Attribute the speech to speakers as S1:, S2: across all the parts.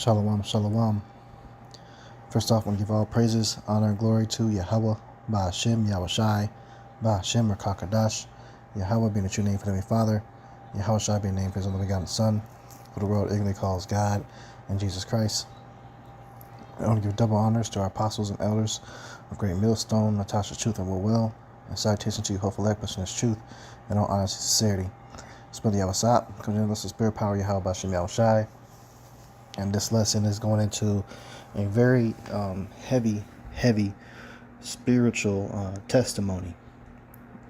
S1: Shalom, shalom. First off, I want to give all praises, honor, and glory to Yahweh, Ba'ashem, Yahushai, Ba'ashem, Rakakadash, Yahweh being the true name for the Heavenly Father, Yahushai being the name for His only begotten Son, who the world ignorantly calls God, and Jesus Christ. I want to give double honors to our apostles and elders of Great Millstone, Natasha Truth and Will, and citation to you, hopeful excellence, truth, and all honesty and sincerity. Spend the Yahweh coming in with the spirit power, Yahweh, Ba'ashem, Yahushai. And this lesson is going into a very heavy spiritual testimony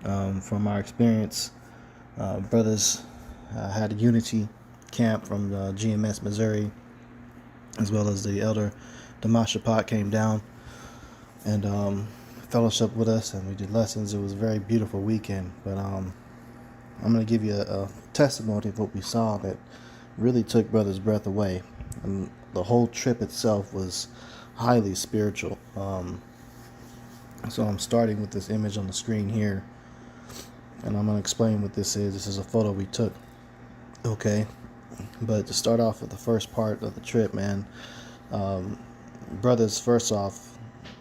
S1: from our experience. Brothers had a unity camp from GMS, Missouri, as well as the elder Damashapat came down and fellowship with us, and we did lessons. It was a very beautiful weekend. But I'm going to give you a testimony of what we saw that really took brothers' breath away. And the whole trip itself was highly spiritual. So I'm starting with this image on the screen here, and I'm going to explain what this is. This is a photo we took. Okay, but to start off with the first part of the trip, man, brothers first off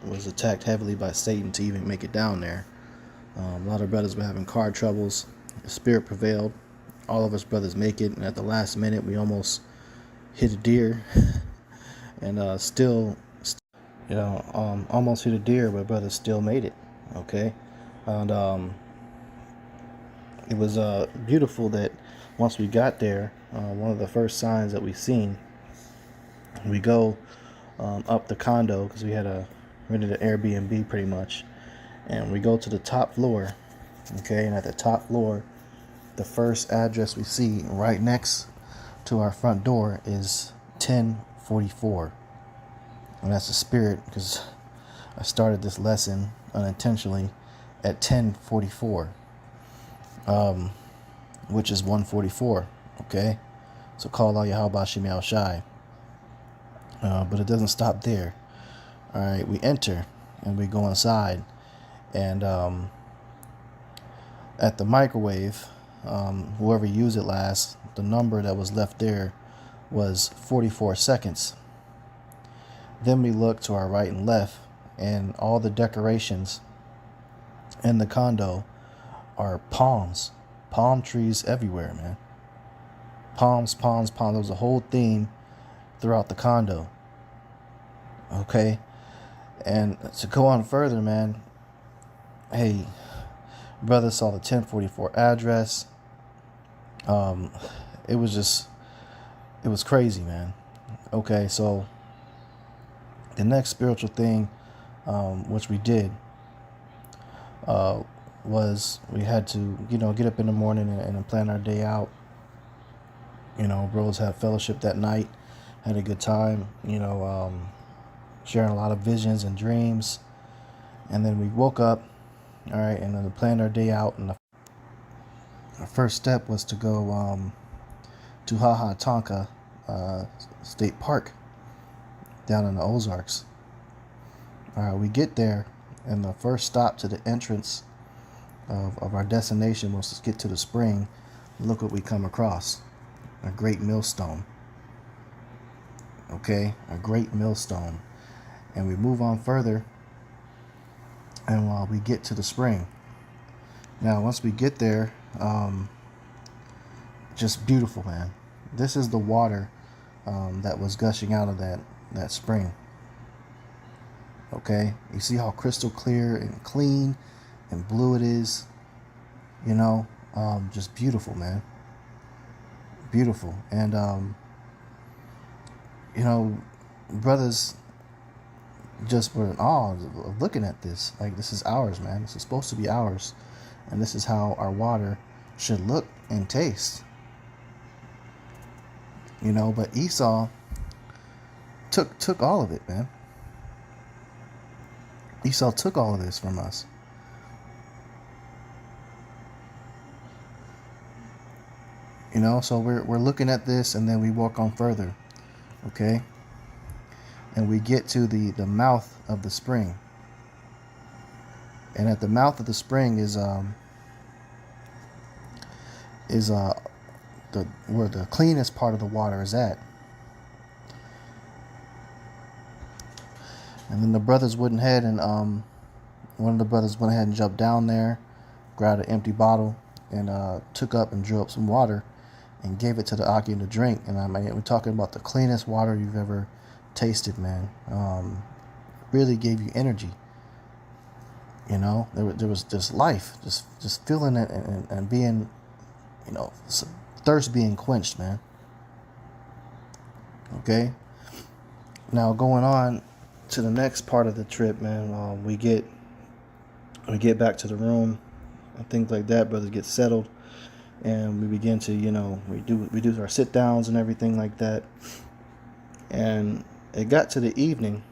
S1: was attacked heavily by Satan to even make it down there. A lot of brothers were having car troubles. The spirit prevailed. All of us brothers make it, and at the last minute we almost hit a deer and almost hit a deer, but brothers still made it. Okay, and it was beautiful that once we got there, one of the first signs that we seen, we go up the condo, because we had rented an Airbnb pretty much, and we go to the top floor. Okay, and at the top floor, the first address we see right next to our front door is 1044, and that's the spirit, because I started this lesson unintentionally at 1044, which is 144. Okay, so call out Yahweh Ba'ashem Yahushai. But it doesn't stop there. All right, we enter and we go inside, and at the microwave, whoever used it last, the number that was left there was 44 seconds. Then we look to our right and left, and all the decorations in the condo are palm trees everywhere, man. Palms. There was a whole theme throughout the condo. Okay, and to go on further, man, hey, brother saw the 1044 address. It was crazy, man. Okay, so the next spiritual thing, which we did, was we had to, get up in the morning and plan our day out. Bros had fellowship that night, had a good time, sharing a lot of visions and dreams. And then we woke up, all right, and then we planned our day out. And our first step was to go to Tonka State Park down in the Ozarks. All right, we get there, and the first stop to the entrance of our destination was to get to the spring. Look what we come across: a great millstone. Okay, a great millstone. And we move on further, and while we get to the spring. Now, once we get there, just beautiful, man. This is the water that was gushing out of that spring. Okay, you see how crystal clear and clean and blue it is. Just beautiful, man. Beautiful. And brothers just were in awe of looking at this. Like, this is ours, man. This is supposed to be ours, and this is how our water should look and taste. But Esau took all of it, man. Esau took all of this from us. So we're looking at this, and then we walk on further. Okay, and we get to the mouth of the spring, and at the mouth of the spring is where the cleanest part of the water is at. And then the brothers went ahead and one of the brothers went ahead and jumped down there, grabbed an empty bottle, and took up and drew up some water and gave it to the Akim to drink. And I mean, we're talking about the cleanest water you've ever tasted, man. Really gave you energy. You know, there was just life, just feeling it and being, you know, thirst being quenched, man. Okay. Now going on to the next part of the trip, man. We get back to the room and things like that. Brothers get settled, and we begin to, you know, we do our sit downs and everything like that. And it got to the evening,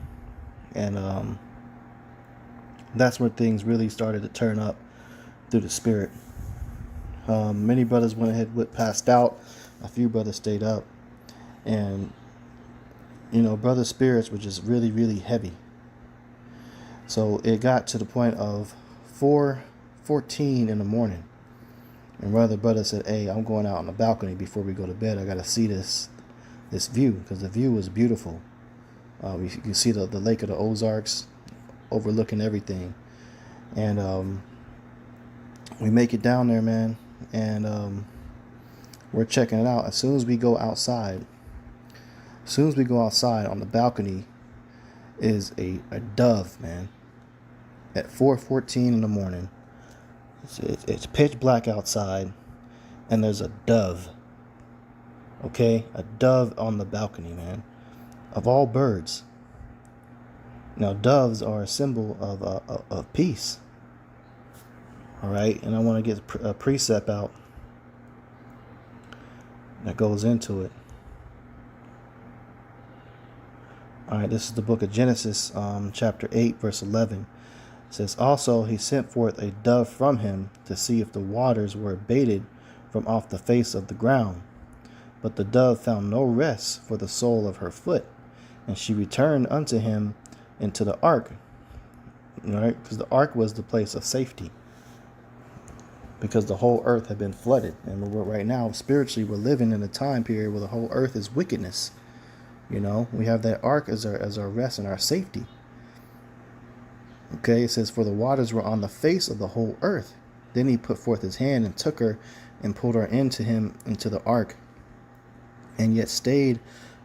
S1: and that's where things really started to turn up through the spirit. Many brothers went ahead, passed out. A few brothers stayed up, and you know, brothers' spirits were just really, really heavy. So it got to the point of 4:14 in the morning, and one of the brothers said, "Hey, I'm going out on the balcony before we go to bed. I got to see this view, because the view was beautiful. You can see the Lake of the Ozarks overlooking everything." And we make it down there, man, and we're checking it out. As soon as we go outside on the balcony is a dove, man. At 4:14 in the morning, it's pitch black outside, and there's a dove. Okay, a dove on the balcony, man. Of all birds. Now, doves are a symbol of peace. All right, and I want to get a precept out that goes into it. All right, this is the book of Genesis, chapter 8, verse 11. It says, "Also he sent forth a dove from him to see if the waters were abated from off the face of the ground. But the dove found no rest for the sole of her foot, and she returned unto him into the ark." Right? Because the ark was the place of safety, because the whole earth had been flooded. And right now, spiritually, we're living in a time period where the whole earth is wickedness. You know, we have that ark as our rest and our safety. Okay, it says, "For the waters were on the face of the whole earth. Then he put forth his hand and took her and pulled her into him into the ark, and yet stayed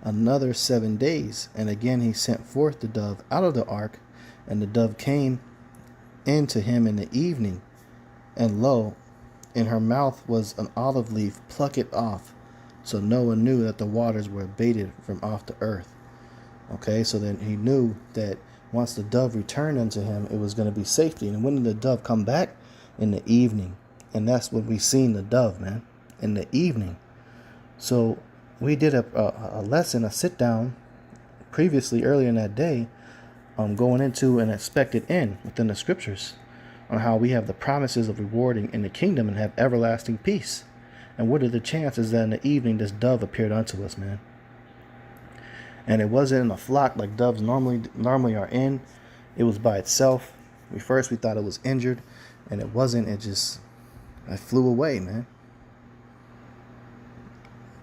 S1: another 7 days. And again he sent forth the dove out of the ark, and the dove came into him in the evening. And lo, in her mouth was an olive leaf, pluck it off." So Noah knew that the waters were abated from off the earth. Okay, so then he knew that once the dove returned unto him, it was going to be safety. And when did the dove come back? In the evening. And that's when we seen the dove, man, in the evening. So we did a lesson, a sit down previously earlier in that day, going into an expected end within the scriptures, on how we have the promises of rewarding in the kingdom and have everlasting peace. And what are the chances that in the evening this dove appeared unto us, man? And it wasn't in a flock like doves normally are in. It was by itself. We thought it was injured, and it wasn't. It flew away, man.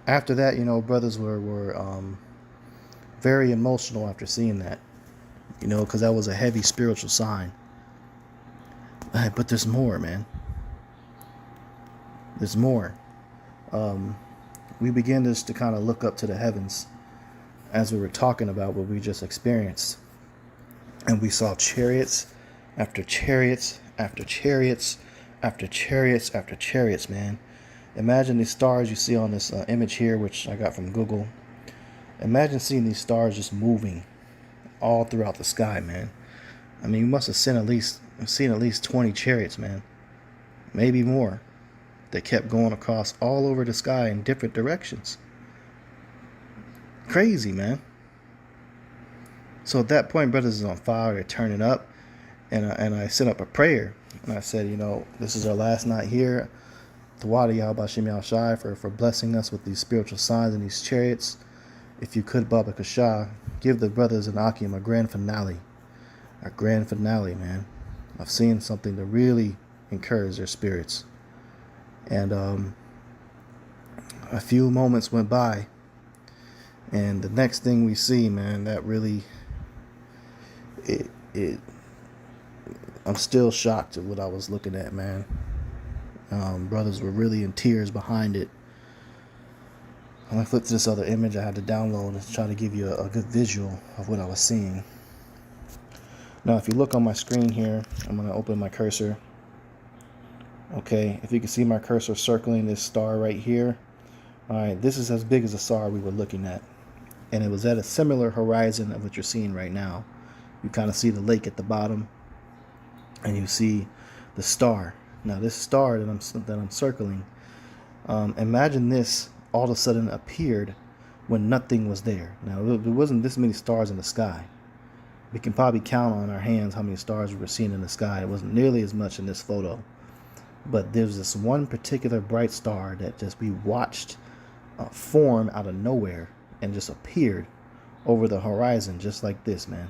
S1: After that, you know, brothers were very emotional after seeing that, you know, because that was a heavy spiritual sign. But there's more, man. There's more. We began just to kind of look up to the heavens as we were talking about what we just experienced. And we saw chariots after chariots after chariots after chariots after chariots, man. Imagine these stars you see on this image here, which I got from Google. Imagine seeing these stars just moving all throughout the sky, man. I mean, you must have seen at least 20 chariots, man. Maybe more. They kept going across all over the sky in different directions. Crazy, man. So at that point, brothers is on fire. They're turning up. And I sent up a prayer. And I said, you know, this is our last night here. Tawada Yahweh Shem Shai for blessing us with these spiritual signs and these chariots. If you could, Baba Kasha, give the brothers in Akim a grand finale. A grand finale, man. I've seen something to really encourage their spirits. And a few moments went by, and the next thing we see, man, that really it I'm still shocked at what I was looking at, man. Brothers were really in tears behind it. I'm gonna flip to this other image I had to download and try to give you a good visual of what I was seeing. Now, if you look on my screen here, I'm gonna open my cursor. Okay, if you can see my cursor circling this star right here. All right, this is as big as the star we were looking at, and it was at a similar horizon of what you're seeing right now. You kind of see the lake at the bottom, and you see the star. Now, this star that I'm circling, imagine this all of a sudden appeared when nothing was there. Now, there wasn't this many stars in the sky. We can probably count on our hands how many stars we were seeing in the sky. It wasn't nearly as much in this photo. But there's this one particular bright star that just we watched form out of nowhere and just appeared over the horizon just like this, man.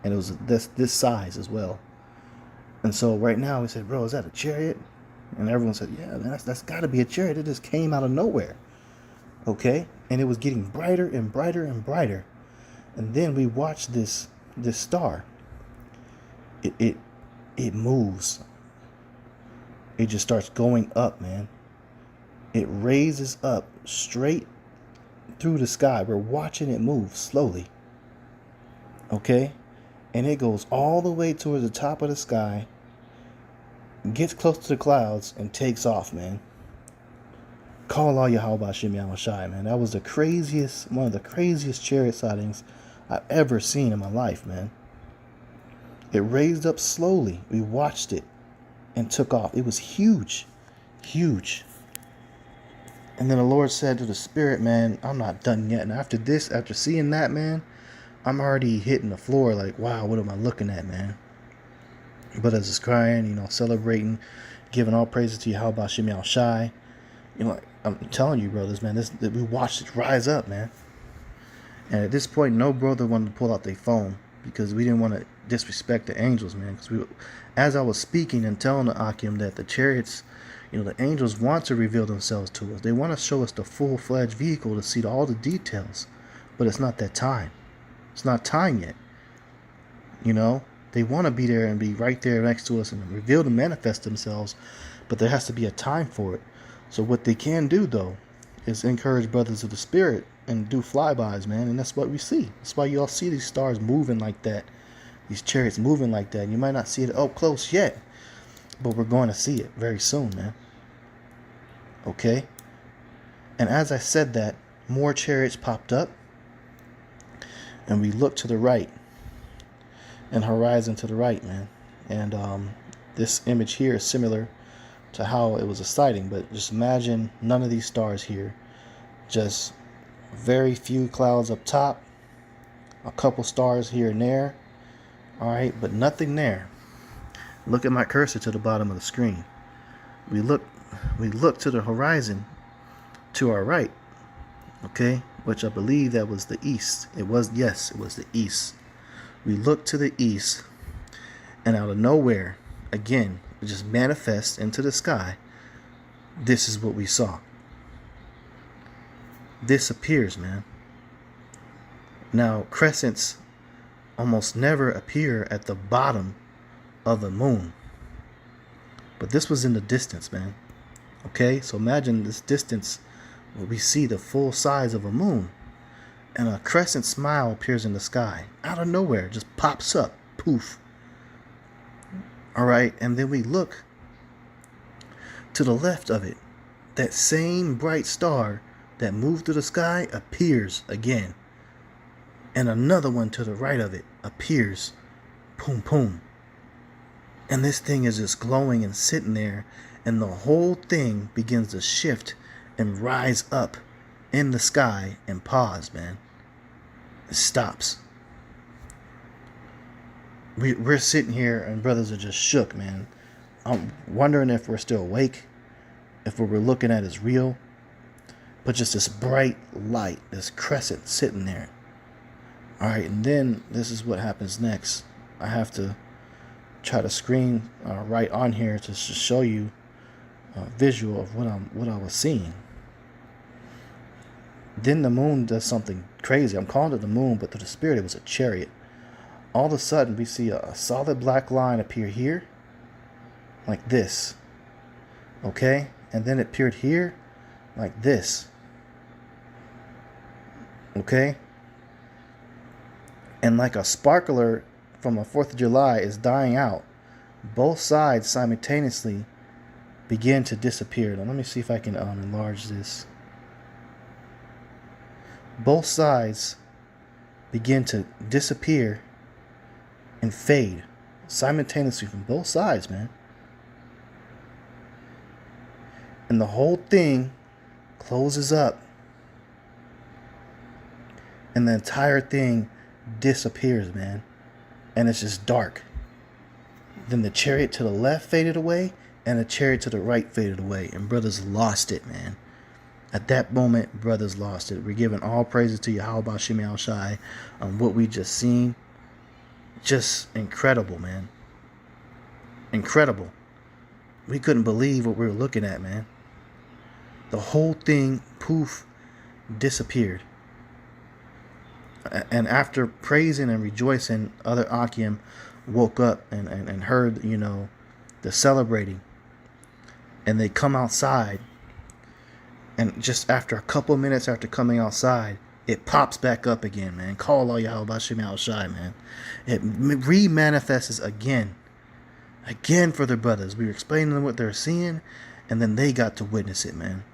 S1: And it was this size as well. And so right now we said, bro, is that a chariot? And everyone said, yeah, man, that's got to be a chariot. It just came out of nowhere. Okay? And it was getting brighter and brighter and brighter. And then we watched this star. It moves. It just starts going up, man. It raises up straight through the sky. We're watching it move slowly. Okay? And it goes all the way towards the top of the sky, gets close to the clouds, and takes off, man. Call Allah Yahweh Shem Yahushai, man. That was one of the craziest chariot sightings I've ever seen in my life, man. It raised up slowly. We watched it and took off. It was huge. Huge. And then the Lord said to the Spirit, man, I'm not done yet. And after seeing that, man, I'm already hitting the floor like, wow, what am I looking at, man? Brothers is crying, celebrating, giving all praises to Yahweh Shem Yahushai. I'm telling you, brothers, man, we watched it rise up, man. And at this point, no brother wanted to pull out their phone because we didn't want to disrespect the angels, man. Because as I was speaking and telling the Akim that the chariots, the angels want to reveal themselves to us. They want to show us the full-fledged vehicle to see all the details. But it's not that time. It's not time yet. They want to be there and be right there next to us and reveal and manifest themselves. But there has to be a time for it. So what they can do, though, is encourage brothers of the Spirit and do flybys, man. And that's what we see. That's why you all see these stars moving like that. These chariots moving like that. You might not see it up close yet. But we're going to see it very soon, man. Okay? And as I said that, more chariots popped up. And we looked to the right. And horizon to the right, man. And this image here is similar to how it was a sighting. But just imagine none of these stars here. Just very few clouds up top. A couple stars here and there. Alright, but nothing there. Look at my cursor to the bottom of the screen. We look to the horizon to our right. Okay? Which I believe that was the east. It was the east. We look to the east, and out of nowhere, again, it just manifests into the sky. This is what we saw. This appears, man. Now, crescents almost never appear at the bottom of the moon. But this was in the distance, man. Okay? So imagine this distance where we see the full size of a moon. And a crescent smile appears in the sky. Out of nowhere. Just pops up. Poof. Alright? And then we look to the left of it. That same bright star that moved through the sky appears again. And another one to the right of it appears. Boom, boom. And this thing is just glowing and sitting there. And the whole thing begins to shift and rise up in the sky and pause, man. It stops. We're sitting here and brothers are just shook, man. I'm wondering if we're still awake. If what we're looking at is real. But just this bright light, this crescent sitting there. Alright, and then this is what happens next. I have to try to screen right on here to show you a visual of what I was seeing. Then the moon does something crazy. I'm calling it the moon, but to the Spirit it was a chariot. All of a sudden, we see a solid black line appear here, like this. Okay? And then it appeared here, like this. Okay? And like a sparkler from a 4th of July is dying out, both sides simultaneously begin to disappear. Now, let me see if I can enlarge this. Both sides begin to disappear and fade simultaneously from both sides, man. And the whole thing closes up, and the entire thing disappears, man. And it's just dark. Then the chariot to the left faded away, and the chariot to the right faded away, and brothers lost it, man. At that moment, brothers lost it. We're giving all praises to Yahweh Ba'Shem Yahushai on what we just seen. Just incredible, man. Incredible. We couldn't believe what we were looking at, man. The whole thing, poof, disappeared. And after praising and rejoicing, other Akim woke up and heard, the celebrating. And they come outside. And just after a couple minutes after coming outside, it pops back up again, man. Call all Yahweh Ba'Shem Yahushai, man. It re-manifests again. Again for the brothers. We were explaining them what they're seeing, and then they got to witness it, man.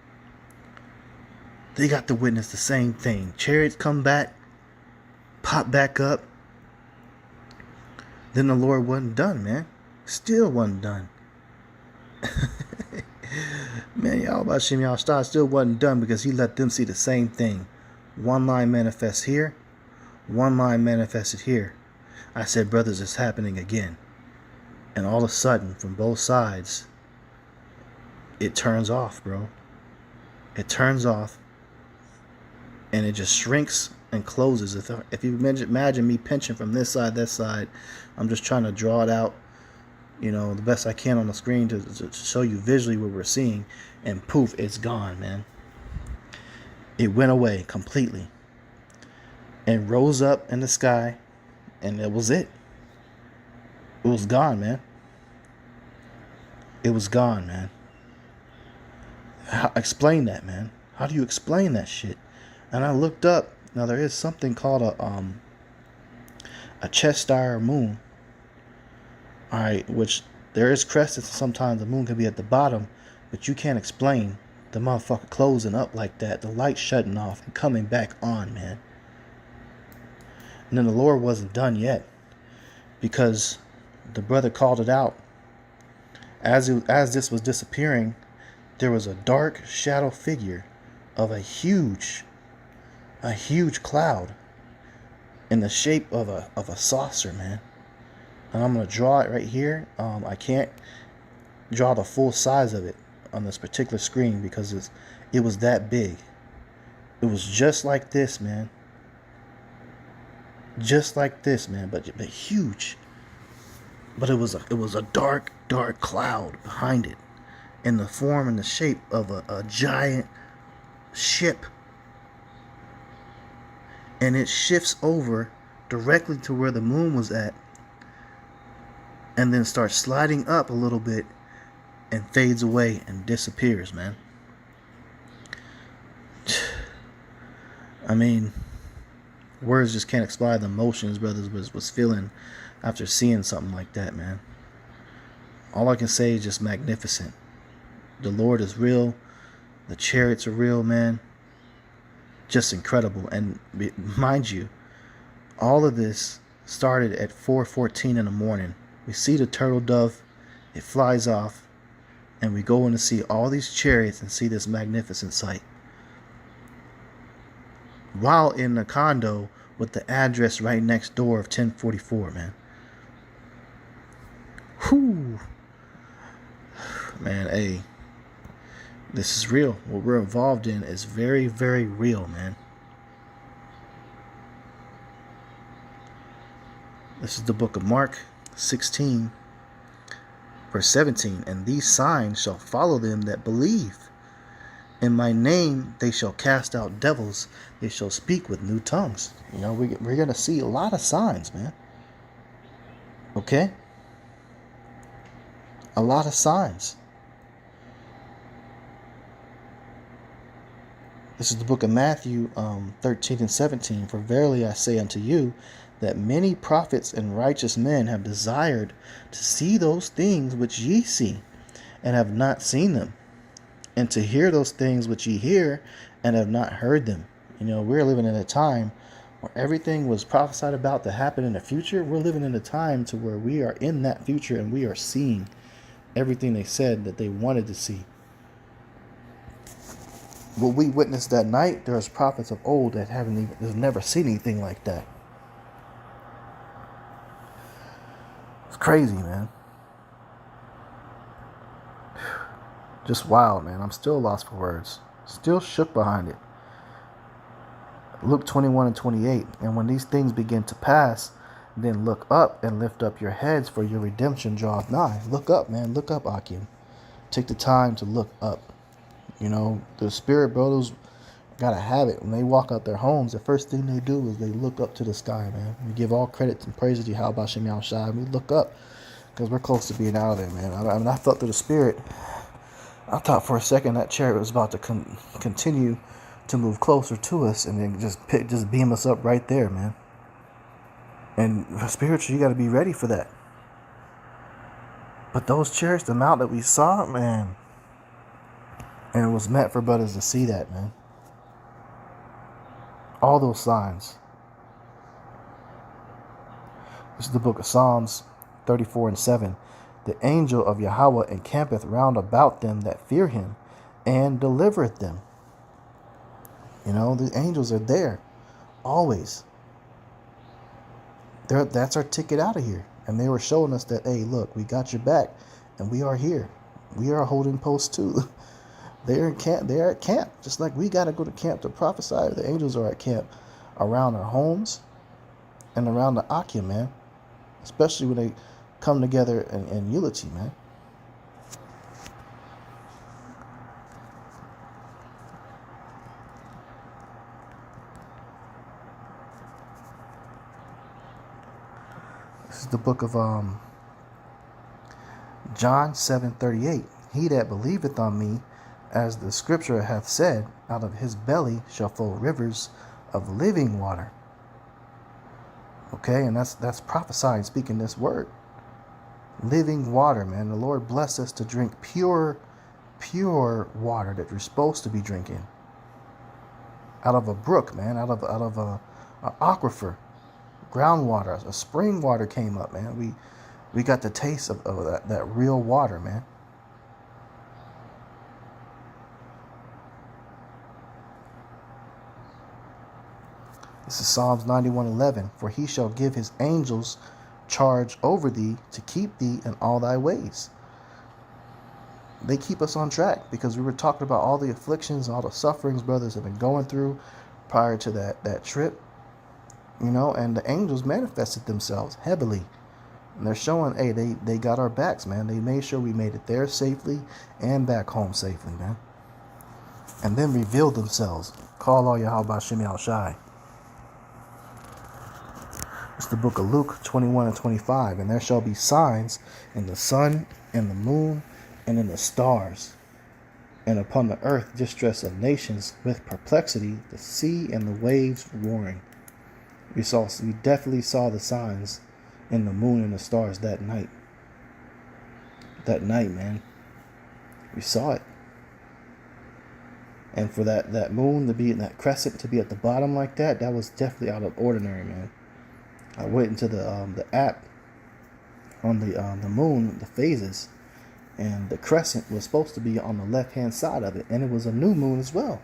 S1: They got to witness the same thing. Chariots come back, pop back up. Then the Lord wasn't done, man. Still wasn't done. Man, Yahweh Ba'Shem Yahushai still wasn't done because he let them see the same thing. One line manifests here, one line manifested here. I said, brothers, it's happening again. And all of a sudden, from both sides, it turns off, bro. It turns off, and it just shrinks and closes. If you imagine me pinching from this side, that side, I'm just trying to draw it out, the best I can on the screen to show you visually what we're seeing, and poof, it's gone, man. It went away completely and rose up in the sky, and it was it. It was gone, man. It was gone, man. Explain that, man. How do you explain that shit? And I looked up. Now there is something called a chest-star moon. All right, which there is crescents. Sometimes the moon can be at the bottom, but you can't explain the motherfucker closing up like that, the light shutting off and coming back on, man. And then the Lord wasn't done yet, because the brother called it out. As this was disappearing, there was a dark shadow figure of a huge cloud in the shape of a saucer, man. And I'm gonna draw it right here. I can't draw the full size of it on this particular screen because it was that big. It was just like this, man. Just like this, man, but huge. But it was a dark cloud behind it, in the form and the shape of a giant ship. And it shifts over directly to where the moon was at, and then starts sliding up a little bit and fades away and disappears, man. I mean, words just can't explain the emotions brothers was feeling after seeing something like that, man. All I can say is just magnificent. The Lord is real. The chariots are real, man. Just incredible. And mind you, all of this started at 4:14 in the morning. We see the turtle dove. It flies off. And we go in to see all these chariots and see this magnificent sight. While in the condo with the address right next door of 1044, man. Whew. Man, hey. This is real. What we're involved in is very, very real, man. This is the book of Mark 16, verse 17. And these signs shall follow them that believe. In my name they shall cast out devils. They shall speak with new tongues. We're going to see a lot of signs, man. Okay? A lot of signs. This is the book of Matthew 13 and 17. For verily I say unto you, that many prophets and righteous men have desired to see those things which ye see, and have not seen them, and to hear those things which ye hear, and have not heard them. We're living in a time where everything was prophesied about to happen in the future. We're living in a time to where we are in that future, and we are seeing everything they said that they wanted to see. What we witnessed that night, there's prophets of old that have never seen anything like that. It's crazy, man. Just wild, man. I'm still lost for words. Still shook behind it. Luke 21 and 28. And when these things begin to pass, then look up and lift up your heads, for your redemption draweth nigh. Look up, man. Look up, Akim. Take the time to look up. The spirit brothers gotta have it. When they walk out their homes, the first thing they do is they look up to the sky, man. We give all credit and praise to Yahweh Shem Yahushai. We look up because we're close to being out of there, man. I felt through the spirit. I thought for a second that chariot was about to continue to move closer to us and then just beam us up right there, man. And spiritually, you got to be ready for that. But those chariots, the amount that we saw, man, and it was meant for brothers to see that, man. All those signs. This is the book of Psalms 34 and 7. The angel of Yahweh encampeth round about them that fear him, and delivereth them. The angels are there, always. That's our ticket out of here. And they were showing us that, hey, look, we got your back, and we are here. We are holding post too. They're in camp. They're at camp, just like we got to go to camp to prophesy. The angels are at camp around our homes and around the Akim, man. Especially when they come together in unity, man. This is the book of John 7:38. He that believeth on me, as the scripture hath said, out of his belly shall flow rivers of living water. Okay, and that's prophesying, speaking this word. Living water, man. The Lord bless us to drink pure water that you're supposed to be drinking. Out of a brook, man. Out of a aquifer. Groundwater. A spring water came up, man. We got the taste of that real water, man. This is Psalms 91:11. For he shall give his angels charge over thee to keep thee in all thy ways. They keep us on track because we were talking about all the afflictions, all the sufferings brothers have been going through prior to that trip. And the angels manifested themselves heavily. And they're showing, hey, they got our backs, man. They made sure we made it there safely and back home safely, man. And then revealed themselves. Call all Yahweh Shem Yahushai. It's the book of Luke 21 and 25. And there shall be signs in the sun and the moon and in the stars. And upon the earth distress of nations with perplexity, the sea and the waves roaring. We definitely saw the signs in the moon and the stars that night. That night, man. We saw it. And for that moon to be in that crescent, to be at the bottom like that was definitely out of ordinary, man. I went into the app on the moon, the phases, and the crescent was supposed to be on the left-hand side of it, and it was a new moon as well.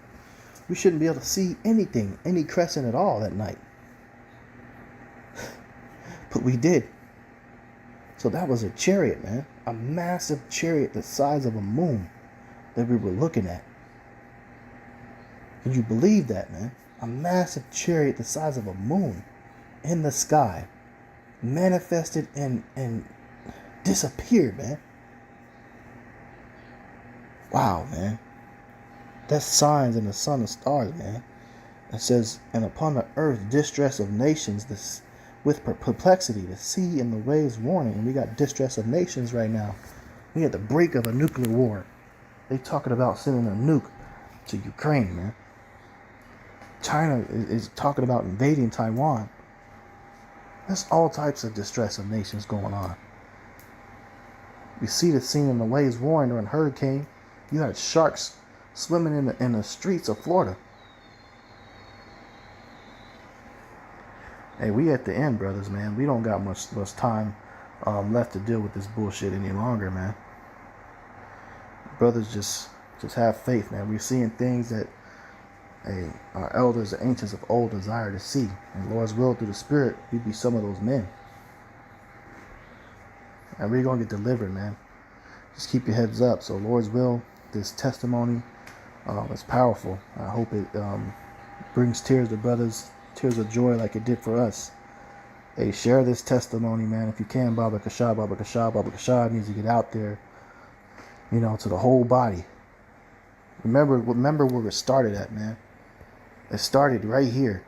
S1: We shouldn't be able to see anything, any crescent at all that night. But we did. So that was a chariot, man. A massive chariot the size of a moon that we were looking at. Can you believe that, man? A massive chariot the size of a moon in the sky manifested and disappeared, man. Wow, man. That's signs in the sun and stars, man. It says, and upon the earth distress of nations, with perplexity to see in the waves warning. And we got distress of nations right now. We at the brink of a nuclear war. They talking about sending a nuke to Ukraine, man. China is talking about invading Taiwan. There's all types of distress of nations going on. We see the scene in the waves warring during hurricane. You had sharks swimming in the streets of Florida. Hey, we at the end, brothers, man. We don't got much time left to deal with this bullshit any longer, man. Brothers, just have faith, man. We're seeing things that our elders, the ancients of old, desire to see. And Lord's will, through the Spirit, we be some of those men. And we're going to get delivered, man. Just keep your heads up. So Lord's will, this testimony is powerful. I hope it brings tears to brothers, tears of joy like it did for us. Hey, share this testimony, man. If you can, Baba Kasha, Baba Kasha, Baba Kasha needs to get out there, to the whole body. Remember where it started at, man. It started right here.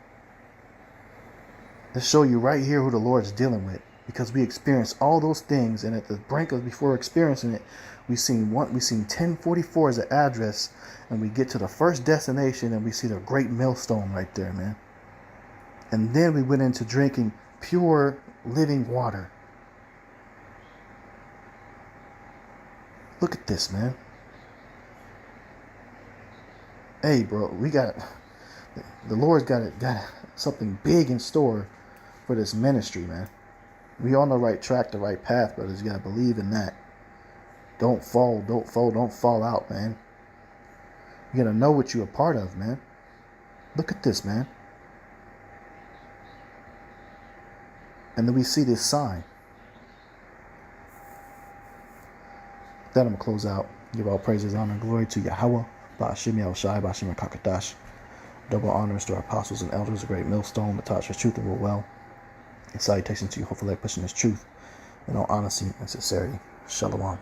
S1: Let's show you right here who the Lord's dealing with, because we experienced all those things, and at the brink of before experiencing it, we seen 1044 as an address, and we get to the first destination, and we see the great millstone right there, man. And then we went into drinking pure living water. Look at this, man. Hey, bro, the Lord's got something big in store for this ministry, man. We on the right track, the right path, brothers. You gotta believe in that. Don't fall out, man. You gotta know what you're a part of, man. Look at this, man. And then we see this sign. Then I'm gonna close out. Give all praises, honor, and glory to Yahweh. Ba'ashim Yahushai, Ba'ashim Kakadash. Double honors to our apostles and elders, a great millstone that taught us truth and will well. And salutations to you, hopefully pushing this truth in all honesty and sincerity. Shalom.